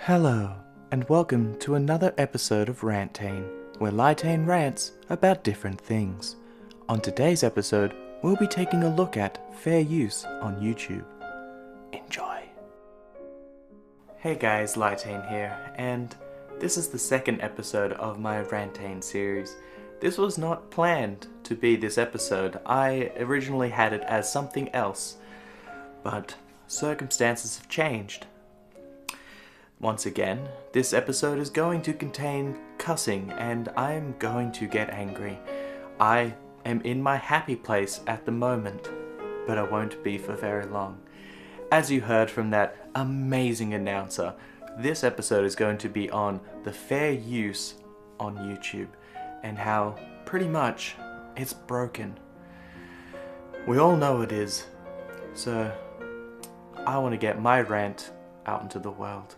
Hello, and welcome to another episode of Rantane, where Lytane rants about different things. On today's episode, we'll be taking a look at fair use on YouTube. Enjoy! Hey guys, Lytane here, and this is the second episode of my Rantane series. This was not planned to be this episode. I originally had it as something else, but circumstances have changed. Once again, this episode is going to contain cussing and I'm going to get angry. I am in my happy place at the moment, but I won't be for very long. As you heard from that amazing announcer, this episode is going to be on the fair use on YouTube and how pretty much it's broken. We all know it is, so I want to get my rant out into the world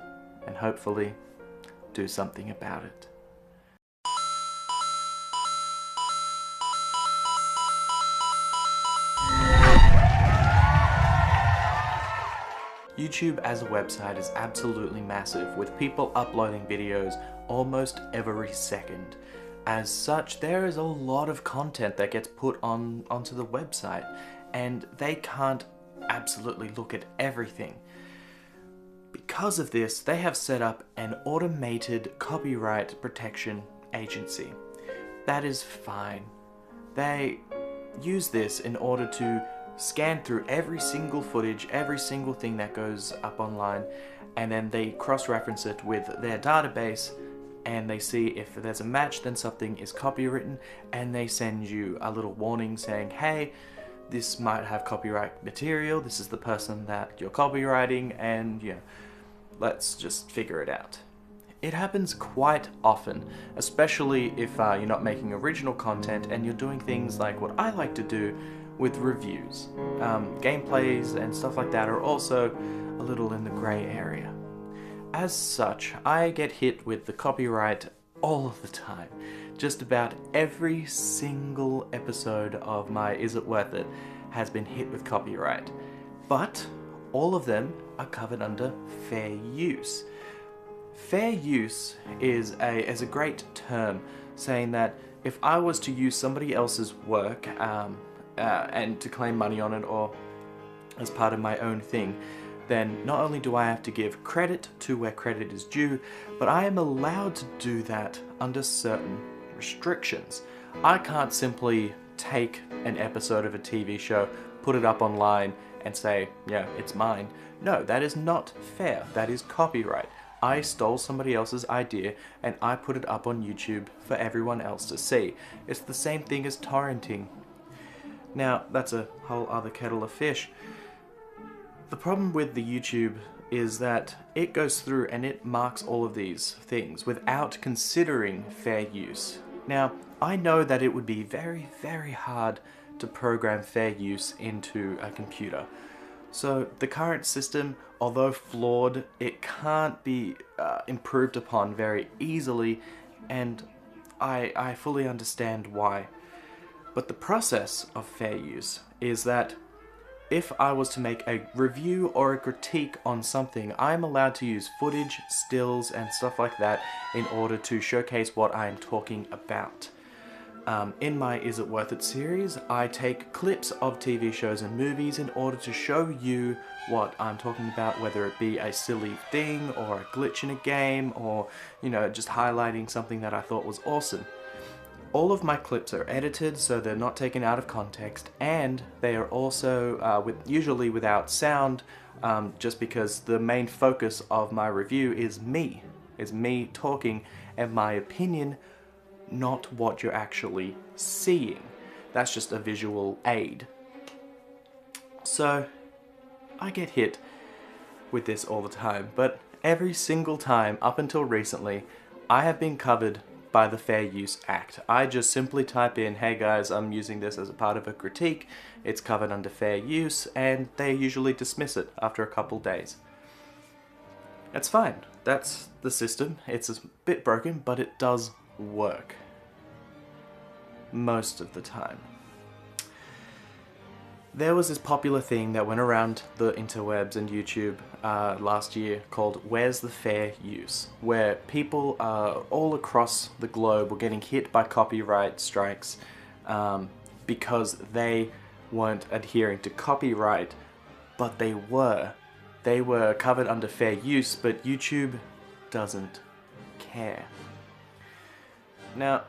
and hopefully do something about it. YouTube as a website is absolutely massive, with people uploading videos almost every second. As such, there is a lot of content that gets put onto the website, and they can't absolutely look at everything. Because of this, they have set up an automated copyright protection agency. That is fine. They use this in order to scan through every single footage, every single thing that goes up online, and then they cross-reference it with their database, and they see if there's a match, then something is copywritten, and they send you a little warning saying, hey, this might have copyright material, this is the person that you're copywriting, and yeah, let's just figure it out. It happens quite often, especially if you're not making original content and you're doing things like what I like to do with reviews. Gameplays and stuff like that are also a little in the grey area. As such, I get hit with the copyright all of the time. Just about every single episode of my Is It Worth It has been hit with copyright. But all of them are covered under fair use. Fair use is a great term, saying that if I was to use somebody else's work and to claim money on it or as part of my own thing, then not only do I have to give credit to where credit is due, but I am allowed to do that under certain restrictions. I can't simply take an episode of a TV show, put it up online, and say, yeah, it's mine. No, that is not fair. That is copyright. I stole somebody else's idea and I put it up on YouTube for everyone else to see. It's the same thing as torrenting. Now, that's a whole other kettle of fish. The problem with the YouTube is that it goes through and it marks all of these things without considering fair use. Now, I know that it would be very, very hard to program fair use into a computer. So the current system, although flawed, it can't be improved upon very easily, and I fully understand why. But the process of fair use is that if I was to make a review or a critique on something, I'm allowed to use footage, stills, and stuff like that in order to showcase what I'm talking about. In my Is It Worth It series, I take clips of TV shows and movies in order to show you what I'm talking about, whether it be a silly thing or a glitch in a game or, just highlighting something that I thought was awesome. All of my clips are edited so they're not taken out of context, and they are also usually without sound, just because the main focus of my review is me talking and my opinion, not what you're actually seeing. That's just a visual aid. So I get hit with this all the time, but every single time up until recently, I have been covered by the Fair Use Act. I just simply type in, hey guys, I'm using this as a part of a critique, it's covered under fair use, and they usually dismiss it after a couple days. That's fine. That's the system. It's a bit broken, but it does work. Most of the time. There was this popular thing that went around the interwebs and YouTube last year called Where's the Fair Use? Where people all across the globe were getting hit by copyright strikes because they weren't adhering to copyright, but they were. They were covered under fair use, but YouTube doesn't care. Now,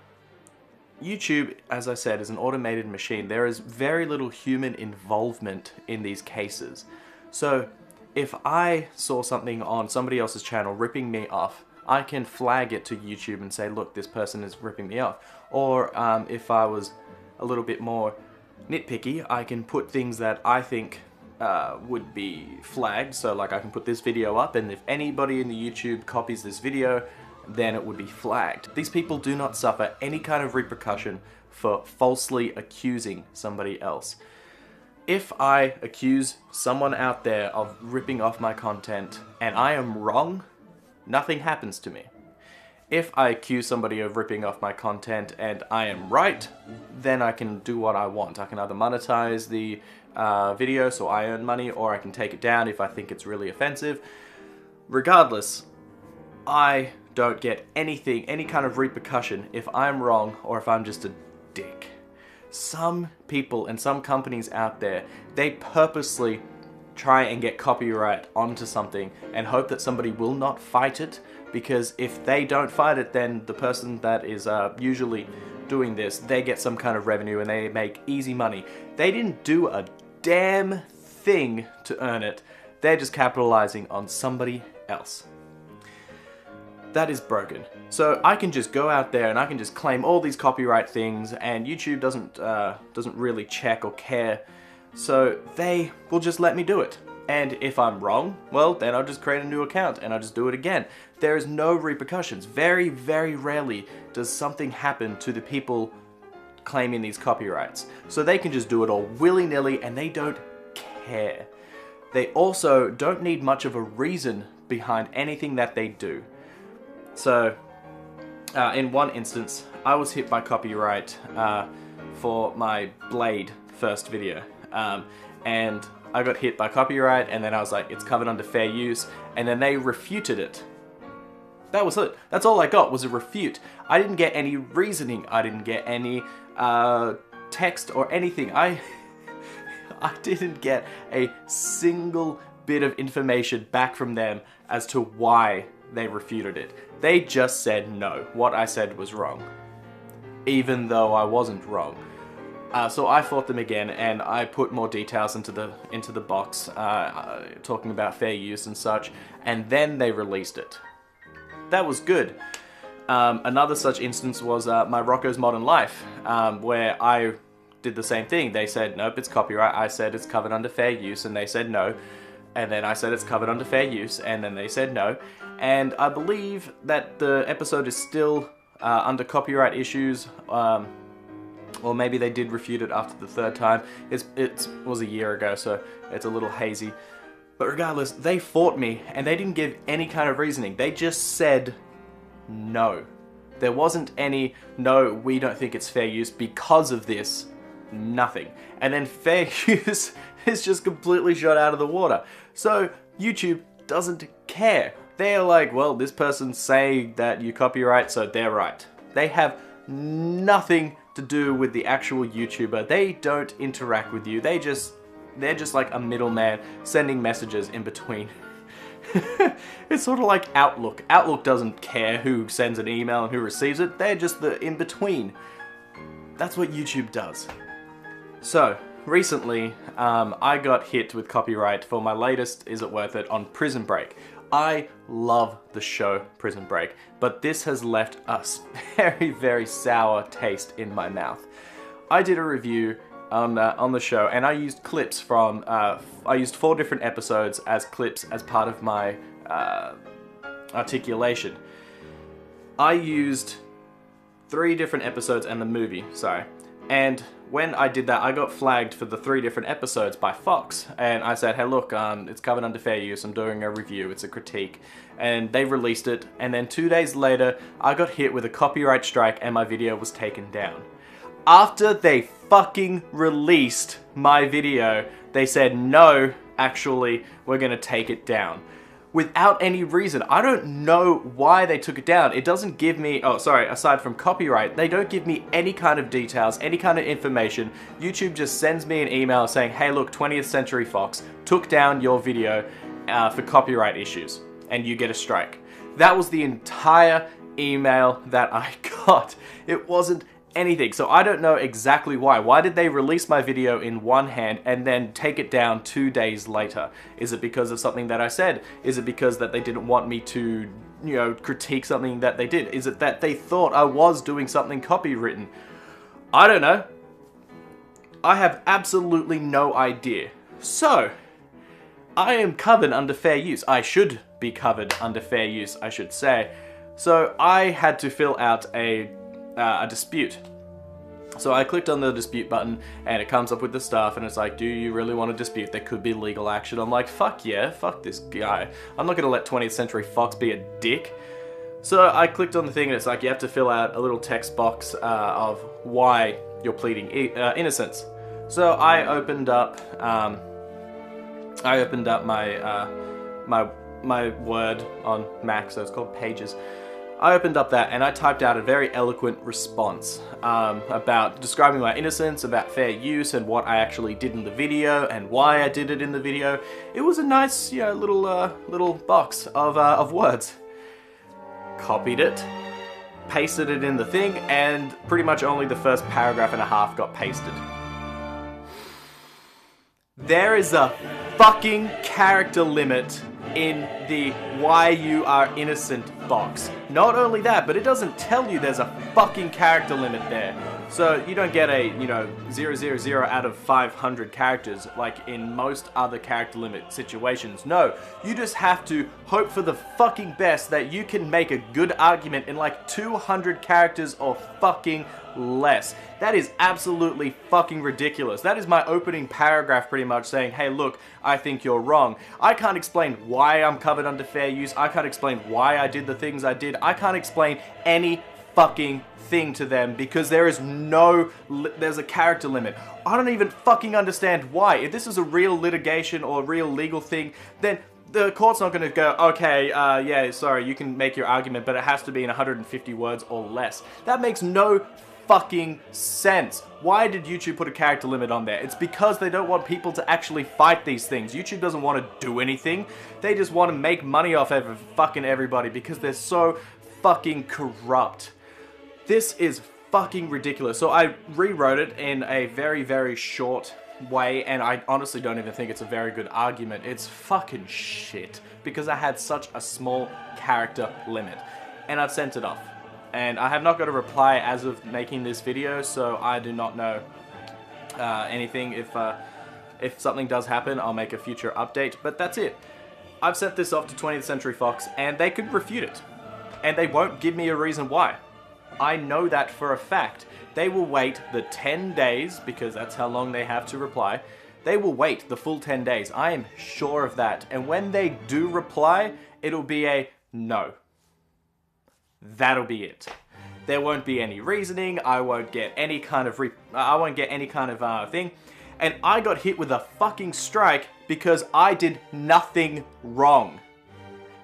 YouTube, as I said, is an automated machine. There is very little human involvement in these cases. So if I saw something on somebody else's channel ripping me off, I can flag it to YouTube and say, look, this person is ripping me off. Or if I was a little bit more nitpicky, I can put things that I think would be flagged. So like I can put this video up, and if anybody in the YouTube copies this video, then it would be flagged. These people do not suffer any kind of repercussion for falsely accusing somebody else. If I accuse someone out there of ripping off my content and I am wrong, nothing happens to me. If I accuse somebody of ripping off my content and I am right, then I can do what I want. I can either monetize the video so I earn money, or I can take it down if I think it's really offensive. Regardless, I don't get anything, any kind of repercussion if I'm wrong or if I'm just a dick. Some people and some companies out there, they purposely try and get copyright onto something and hope that somebody will not fight it, because if they don't fight it, then the person that is usually doing this, they get some kind of revenue and they make easy money. They didn't do a damn thing to earn it. They're just capitalizing on somebody else. That is broken. So I can just go out there and I can just claim all these copyright things, and YouTube doesn't really check or care. So they will just let me do it. And if I'm wrong, well, then I'll just create a new account and I'll just do it again. There is no repercussions. Very, very rarely does something happen to the people claiming these copyrights. So they can just do it all willy-nilly and they don't care. They also don't need much of a reason behind anything that they do. So, in one instance, I was hit by copyright for my Blade first video. And I got hit by copyright, and then I was like, it's covered under fair use, and then they refuted it. That was it. That's all I got, was a refute. I didn't get any reasoning. I didn't get any text or anything. I didn't get a single bit of information back from them as to why they refuted it. They just said no. What I said was wrong, even though I wasn't wrong. So I fought them again, and I put more details into the box, talking about fair use and such, and then they released it. That was good. Another such instance was my Rocco's Modern Life, where I did the same thing. They said, nope, it's copyright. I said it's covered under fair use, and they said no. And then I said it's covered under fair use, and then they said no. And I believe that the episode is still under copyright issues, or maybe they did refute it after the third time. It was a year ago, so it's a little hazy. But regardless, they fought me, and they didn't give any kind of reasoning. They just said no. There wasn't any, no, we don't think it's fair use because of this. Nothing. And then fair use is just completely shot out of the water. So YouTube doesn't care. They're like, well, this person's saying that you copyright, so they're right. They have nothing to do with the actual YouTuber. They don't interact with you. They're just like a middleman sending messages in between. It's sort of like Outlook. Outlook doesn't care who sends an email and who receives it. They're just the in-between. That's what YouTube does. So, recently, I got hit with copyright for my latest Is It Worth It on Prison Break. I love the show Prison Break, but this has left a very, very sour taste in my mouth. I did a review on the show, and I used clips from, I used 4 different episodes as clips as part of my articulation. I used 3 different episodes and the movie, sorry. And when I did that, I got flagged for the 3 different episodes by Fox. And I said, hey look, it's covered under fair use, I'm doing a review, it's a critique. And they released it, and then 2 days later, I got hit with a copyright strike and my video was taken down. After they fucking released my video, they said, no, actually, we're gonna take it down. Without any reason. I don't know why they took it down. It doesn't give me, oh sorry, aside from copyright, they don't give me any kind of details, any kind of information. YouTube just sends me an email saying, hey look, 20th Century Fox took down your video for copyright issues, and you get a strike. That was the entire email that I got. It wasn't anything. So I don't know exactly why. Why did they release my video in one hand and then take it down 2 days later? Is it because of something that I said? Is it because that they didn't want me to, you know, critique something that they did? Is it that they thought I was doing something copywritten? I don't know. I have absolutely no idea. So, I am covered under fair use. I should be covered under fair use, I should say. So I had to fill out a dispute. So I clicked on the dispute button and it comes up with the stuff and it's like, do you really want to dispute? There could be legal action. I'm like, fuck yeah, fuck this guy. I'm not gonna let 20th Century Fox be a dick. So I clicked on the thing and it's like, you have to fill out a little text box of why you're pleading innocence. So I opened up my Word on Mac, so it's called Pages. I opened up that and I typed out a very eloquent response about describing my innocence, about fair use, and what I actually did in the video and why I did it in the video. It was a nice, you know, little box of words. Copied it, pasted it in the thing, and pretty much only the first paragraph and a half got pasted. There is a fucking character limit in the why you are innocent box. Not only that, but it doesn't tell you there's a fucking character limit there. So you don't get a, you know, 000 out of 500 characters like in most other character limit situations. No, you just have to hope for the fucking best that you can make a good argument in like 200 characters or fucking less. That is absolutely fucking ridiculous. That is my opening paragraph pretty much saying, hey look, I think you're wrong. I can't explain why I'm covered under fair use. I can't explain why I did the things I did. I can't explain any fucking thing to them because there is there's a character limit. I don't even fucking understand why. If this is a real litigation or a real legal thing, then the court's not going to go, okay, yeah, sorry, you can make your argument, but it has to be in 150 words or less. That makes no fucking sense. Why did YouTube put a character limit on there? It's because they don't want people to actually fight these things. YouTube doesn't want to do anything. They just want to make money off fucking everybody because they're so fucking corrupt. This is fucking ridiculous. So I rewrote it in a very, very short way, and I honestly don't even think it's a very good argument. It's fucking shit because I had such a small character limit, and I've sent it off. And I have not got a reply as of making this video, so I do not know anything. If something does happen, I'll make a future update, but that's it. I've sent this off to 20th Century Fox, and they could refute it. And they won't give me a reason why. I know that for a fact. They will wait the 10 days, because that's how long they have to reply. They will wait the full 10 days. I am sure of that. And when they do reply, it'll be a no. That'll be it. There won't be any reasoning. I won't get any kind of thing. And I got hit with a fucking strike because I did nothing wrong.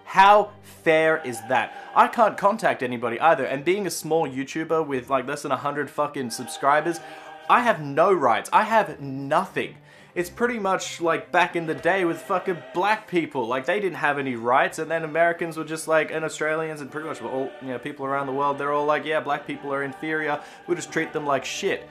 How fair is that? I can't contact anybody either, and being a small YouTuber with like less than 100 fucking subscribers, I have no rights. I have nothing. It's pretty much like back in the day with fucking black people. Like, they didn't have any rights, and then Americans were just like, and Australians and pretty much all, you know, people around the world, they're all like, yeah, black people are inferior, we'll just treat them like shit.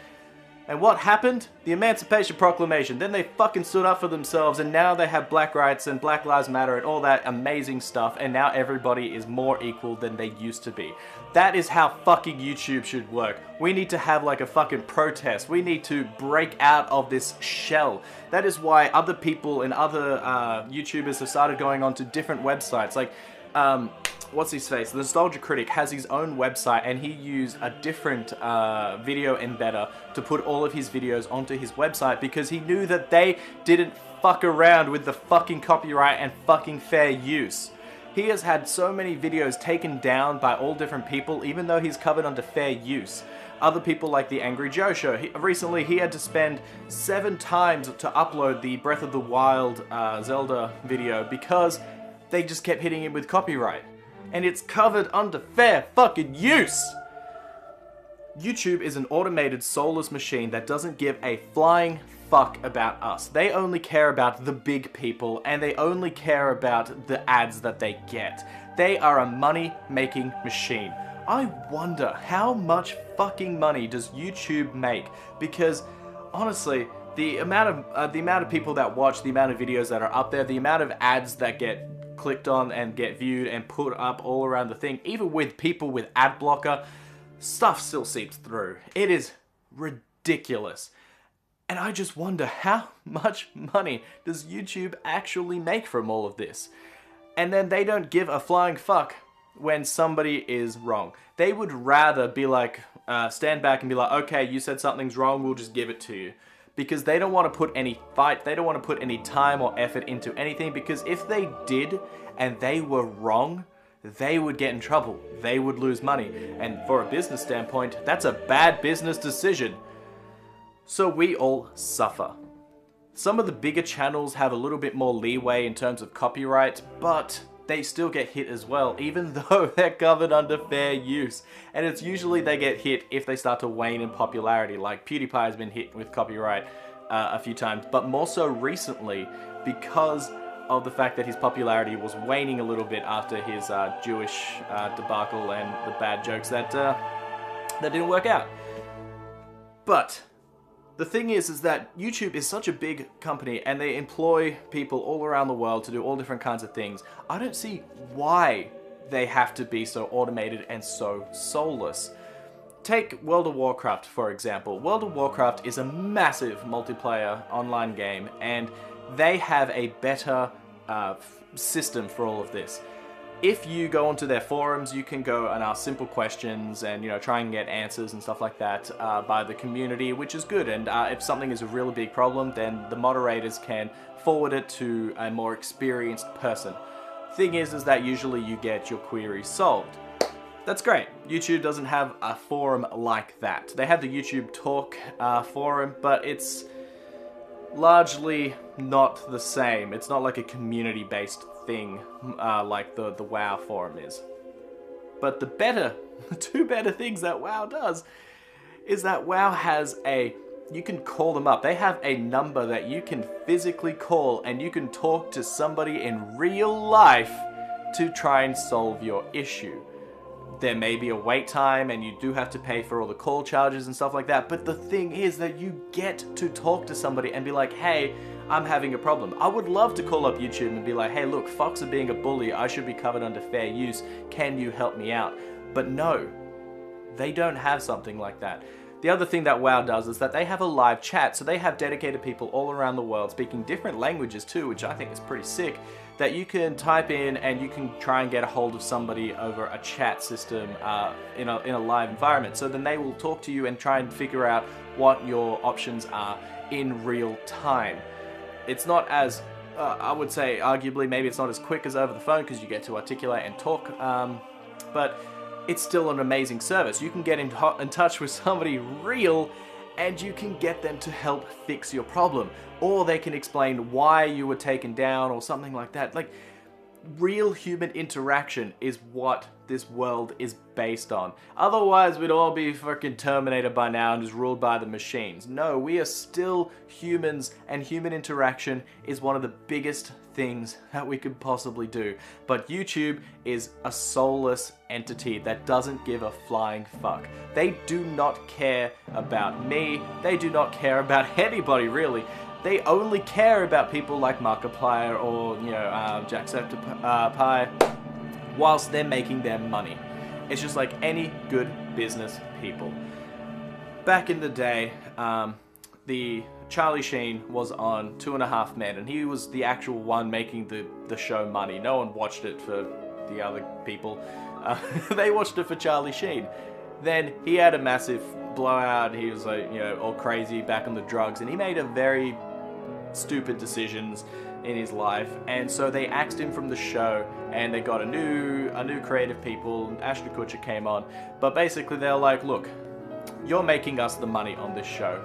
And what happened? The Emancipation Proclamation. Then they fucking stood up for themselves, and now they have black rights and Black Lives Matter and all that amazing stuff, and now everybody is more equal than they used to be. That is how fucking YouTube should work. We need to have like a fucking protest. We need to break out of this shell. That is why other people and other YouTubers have started going on to different websites. Like, what's his face? The Nostalgia Critic has his own website, and he used a different video embedder to put all of his videos onto his website because he knew that they didn't fuck around with the fucking copyright and fucking fair use. He has had so many videos taken down by all different people, even though he's covered under fair use. Other people like the Angry Joe Show. Recently, he had to spend 7 times to upload the Breath of the Wild Zelda video because they just kept hitting him with copyright. And it's covered under fair fucking use! YouTube is an automated, soulless machine that doesn't give a flying fuck about us. They only care about the big people, and they only care about the ads that they get. They are a money-making machine. I wonder how much fucking money does YouTube make? Because, honestly, the amount of people that watch, the amount of videos that are up there, the amount of ads that get clicked on and get viewed and put up all around the thing, even with people with ad blocker, stuff still seeps through. It is ridiculous. And I just wonder how much money does YouTube actually make from all of this? And then they don't give a flying fuck when somebody is wrong. They would rather be like, stand back and be like, okay, you said something's wrong, we'll just give it to you. Because they don't want to put any fight, they don't want to put any time or effort into anything, because if they did and they were wrong, they would get in trouble. They would lose money. And for a business standpoint, that's a bad business decision. So we all suffer. Some of the bigger channels have a little bit more leeway in terms of copyright, but they still get hit as well, even though they're covered under fair use. And it's usually they get hit if they start to wane in popularity, like PewDiePie has been hit with copyright a few times, but more so recently because of the fact that his popularity was waning a little bit after his Jewish debacle and the bad jokes that didn't work out. But the thing is that YouTube is such a big company and they employ people all around the world to do all different kinds of things. I don't see why they have to be so automated and so soulless. Take World of Warcraft, for example. World of Warcraft is a massive multiplayer online game, and they have a better system for all of this. If you go onto their forums, you can go and ask simple questions and, try and get answers and stuff like that by the community, which is good. And if something is a really big problem, then the moderators can forward it to a more experienced person. Thing is that usually you get your queries solved. That's great. YouTube doesn't have a forum like that. They have the YouTube Talk forum, but it's largely not the same. It's not like a community-based thing like the WoW forum is. But the two better things that WoW does is that WoW has you can call them up. They have a number that you can physically call and you can talk to somebody in real life to try and solve your issue. There may be a wait time and you do have to pay for all the call charges and stuff like that, but the thing is that you get to talk to somebody and be like, hey, I'm having a problem. I would love to call up YouTube and be like, hey look, Fox are being a bully, I should be covered under fair use, can you help me out? But no, they don't have something like that. The other thing that WoW does is that they have a live chat, so they have dedicated people all around the world speaking different languages too, which I think is pretty sick, that you can type in and you can try and get a hold of somebody over a chat system in a live environment. So then they will talk to you and try and figure out what your options are in real time. It's not as, I would say, arguably, maybe it's not as quick as over the phone because you get to articulate and talk, but it's still an amazing service. You can get in touch with somebody real and you can get them to help fix your problem. Or they can explain why you were taken down or something like that. Like, real human interaction is what this world is based on. Otherwise, we'd all be fucking Terminator by now and just ruled by the machines. No, we are still humans, and human interaction is one of the biggest things that we could possibly do. But YouTube is a soulless entity that doesn't give a flying fuck. They do not care about me. They do not care about anybody, really. They only care about people like Markiplier or, Jacksepticeye, whilst they're making their money. It's just like any good business people. Back in the day, the Charlie Sheen was on 2.5 Men, and he was the actual one making the show money. No one watched it for the other people. They watched it for Charlie Sheen. Then he had a massive blowout. He was like, all crazy, back on the drugs, and he made a very stupid decisions in his life, and so they axed him from the show, and they got a new creative people. Ashton Kutcher came on, but basically they're like, look, you're making us the money on this show,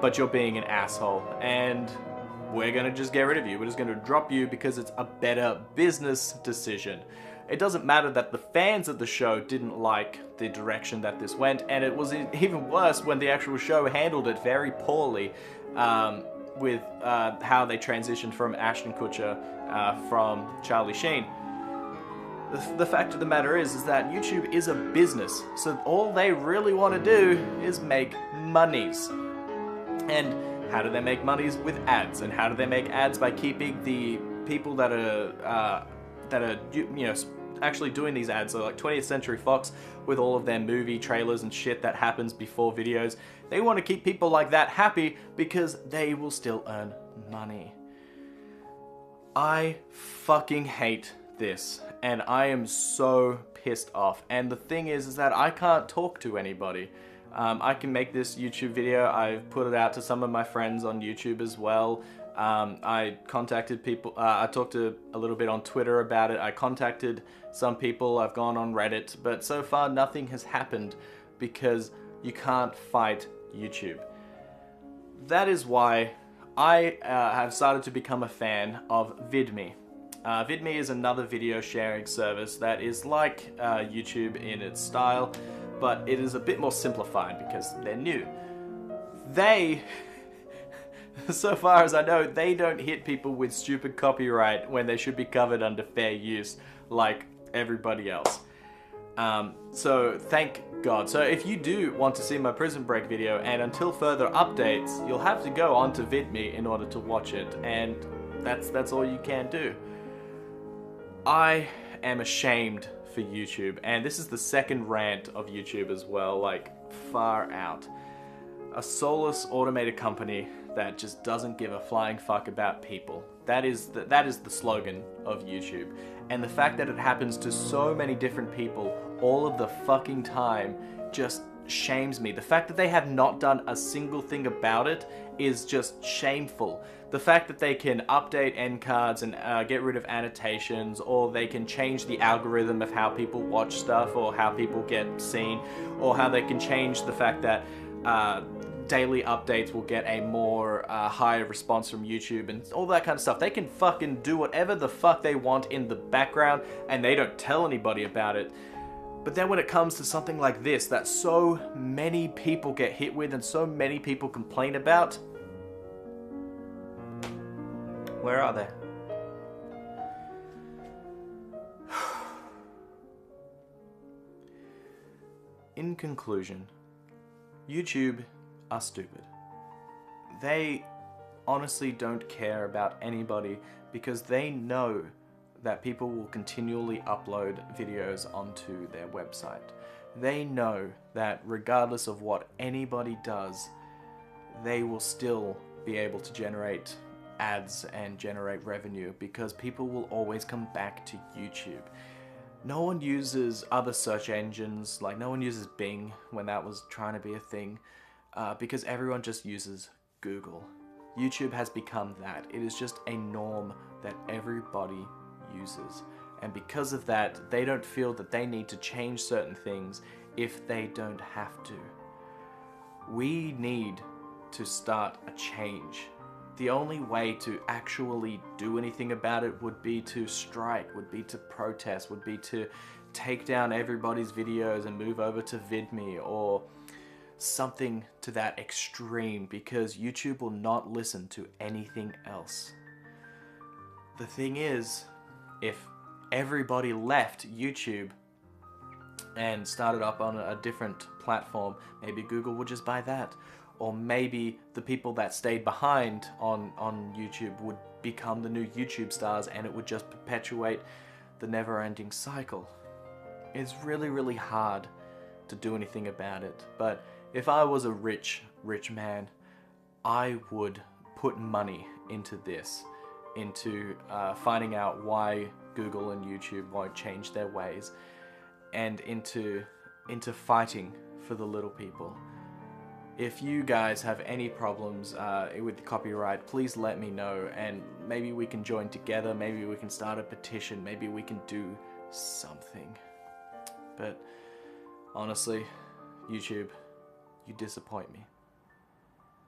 but you're being an asshole, and we're gonna just get rid of you. We're just gonna drop you because it's a better business decision. It doesn't matter that the fans of the show didn't like the direction that this went, and it was even worse when the actual show handled it very poorly, with how they transitioned from Ashton Kutcher from Charlie Sheen. The fact of the matter is that YouTube is a business, so all they really want to do is make monies. And how do they make monies? With ads. And how do they make ads? By keeping the people that are actually doing these ads. So like 20th Century Fox, with all of their movie trailers and shit that happens before videos, they want to keep people like that happy because they will still earn money. I fucking hate this, and I am so pissed off. And the thing is that I can't talk to anybody. I can make this YouTube video. I've put it out to some of my friends on YouTube as well. I contacted people, I talked to a little bit on Twitter about it. I contacted some people, I've gone on Reddit, but so far nothing has happened because you can't fight YouTube. That is why I have started to become a fan of VidMe. VidMe is another video sharing service that is like YouTube in its style, but it is a bit more simplified because they're new. They, so far as I know, they don't hit people with stupid copyright when they should be covered under fair use like everybody else. So thank God. So if you do want to see my Prison Break video, and until further updates, you'll have to go onto VidMe in order to watch it, and that's all you can do. I am ashamed for YouTube, and this is the second rant of YouTube as well, like far out. A soulless automated company that just doesn't give a flying fuck about people. That is the slogan of YouTube. And the fact that it happens to so many different people all of the fucking time just shames me. The fact that they have not done a single thing about it is just shameful. The fact that they can update end cards and get rid of annotations, or they can change the algorithm of how people watch stuff or how people get seen, or how they can change the fact that daily updates will get a more higher response from YouTube and all that kind of stuff. They can fucking do whatever the fuck they want in the background, and they don't tell anybody about it. But then when it comes to something like this that so many people get hit with and so many people complain about, where are they? In conclusion, YouTube are stupid. They honestly don't care about anybody because they know that people will continually upload videos onto their website. They know that regardless of what anybody does, they will still be able to generate ads and generate revenue because people will always come back to YouTube. No one uses other search engines, like no one uses Bing when that was trying to be a thing, because everyone just uses Google. YouTube has become that. It is just a norm that everybody uses. And because of that, they don't feel that they need to change certain things if they don't have to. We need to start a change. The only way to actually do anything about it would be to strike, would be to protest, would be to take down everybody's videos and move over to VidMe or something to that extreme, because YouTube will not listen to anything else. The thing is, if everybody left YouTube and started up on a different platform, maybe Google would just buy that. Or maybe the people that stayed behind on YouTube would become the new YouTube stars, and it would just perpetuate the never-ending cycle. It's really, really hard to do anything about it. But if I was a rich man, I would put money into this, into finding out why Google and YouTube won't change their ways, and into fighting for the little people. If you guys have any problems with copyright, please let me know, and maybe we can join together, maybe we can start a petition, maybe we can do something. But honestly, YouTube, you disappoint me.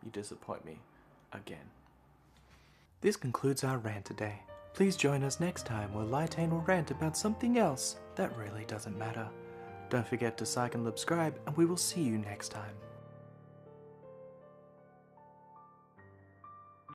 You disappoint me again. This concludes our rant today. Please join us next time where Lytane will rant about something else that really doesn't matter. Don't forget to like and subscribe, and we will see you next time.